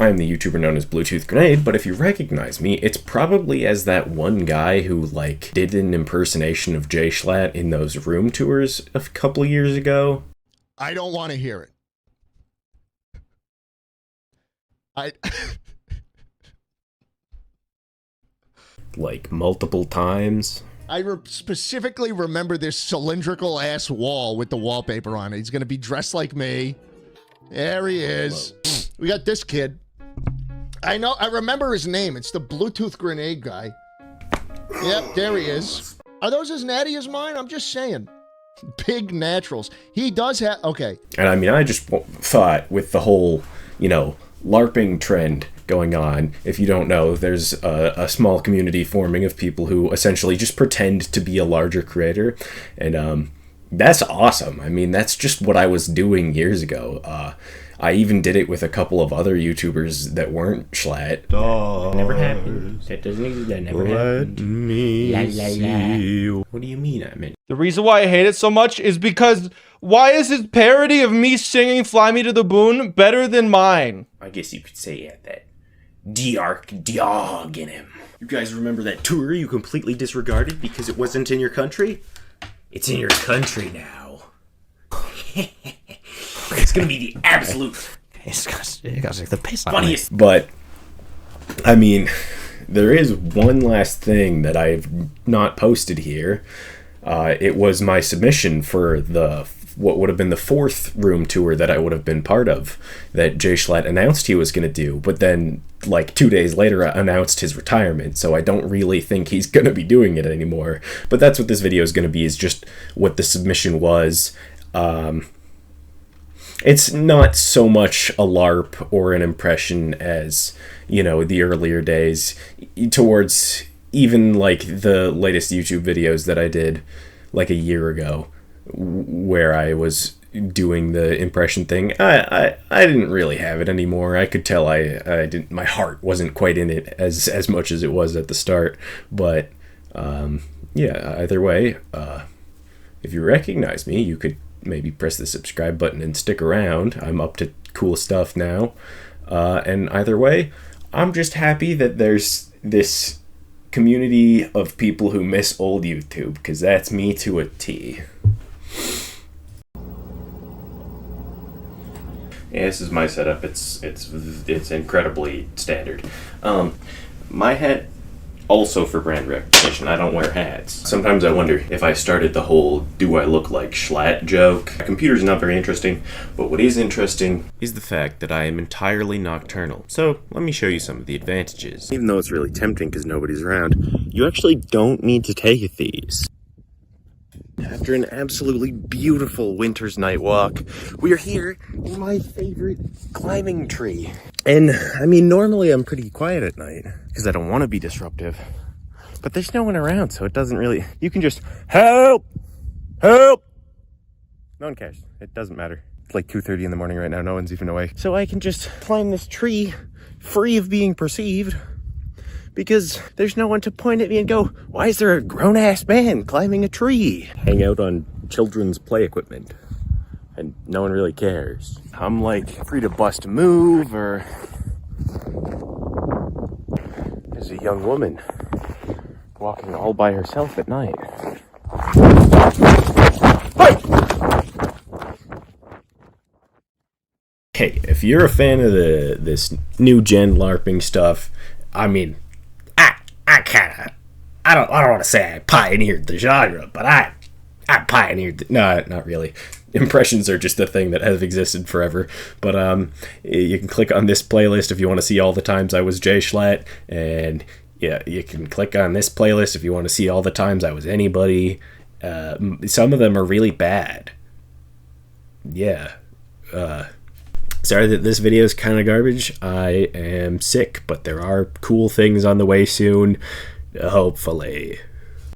I'm the YouTuber known as Bluetooth Grenade, but if you recognize me, it's probably as that one guy who, like, did an impersonation of jschlatt in those room tours a couple years ago. I don't want to hear it. Like, multiple times. I specifically remember this cylindrical ass wall with the wallpaper on it. He's gonna be dressed like me. There he is. Whoa. We got this kid. I know, I remember his name. It's the Bluetooth Grenade guy. Yep, there he is. Are those as natty as mine? I'm just saying. Big naturals. He does have, okay. And I mean, I just thought with the whole, you know, LARPing trend going on, if you don't know, there's a small community forming of people who essentially just pretend to be a larger creator, and that's awesome. I mean, that's just what I was doing years ago. I even did it with a couple of other YouTubers that weren't Schlatt. That never happened. That doesn't exist. That never happened. What do you mean, I mean? The reason why I hate it so much is because why is his parody of me singing Fly Me to the Moon better than mine? I guess you could say he had that D-arc dog in him. You guys remember that tour you completely disregarded because it wasn't in your country? It's in your country now. It's gonna be the absolute funniest. But, I mean, there is one last thing that I've not posted here. It was my submission for what would have been the 4th room tour that I would have been part of, that jschlatt announced he was going to do, but then, like, 2 days later announced his retirement, so I don't really think he's going to be doing it anymore. But that's what this video is going to be, is just what the submission was. It's not so much a LARP or an impression as, you know, the earlier days, towards even, like, the latest YouTube videos that I did, like, a year ago, where I was doing the impression thing. I didn't really have it anymore. I could tell I didn't, my heart wasn't quite in it as much as it was at the start. But yeah, either way, if you recognize me, you could maybe press the subscribe button and stick around. I'm up to cool stuff now. And either way, I'm just happy that there's this community of people who miss old YouTube, because that's me to a T. Yeah, this is my setup. It's incredibly standard. My hat, also for brand recognition. I don't wear hats. Sometimes I wonder if I started the whole "do I look like Schlatt" joke. My computer's not very interesting, but what is interesting is the fact that I am entirely nocturnal. So let me show you some of the advantages. Even though it's really tempting because nobody's around, you actually don't need to take these. After an absolutely beautiful winter's night walk, we are here in my favorite climbing tree. And, I mean, normally I'm pretty quiet at night, because I don't want to be disruptive. But there's no one around, so it doesn't really... You can just, help! Help! No one cares. It doesn't matter. It's like 2:30 in the morning right now, no one's even awake. So I can just climb this tree, free of being perceived, because there's no one to point at me and go, why is there a grown-ass man climbing a tree? Hang out on children's play equipment, and no one really cares. I'm like free to bust a move, or there's a young woman walking all by herself at night. Hey, if you're a fan of this new gen LARPing stuff, I mean, I don't want to say I pioneered the genre, but I pioneered no, not really. Impressions are just a thing that have existed forever. But you can click on this playlist if you want to see all the times I was jschlatt, and yeah, you can click on this playlist if you want to see all the times I was anybody. Some of them are really bad. Yeah. Sorry that this video is kind of garbage. I am sick, but there are cool things on the way soon. Hopefully.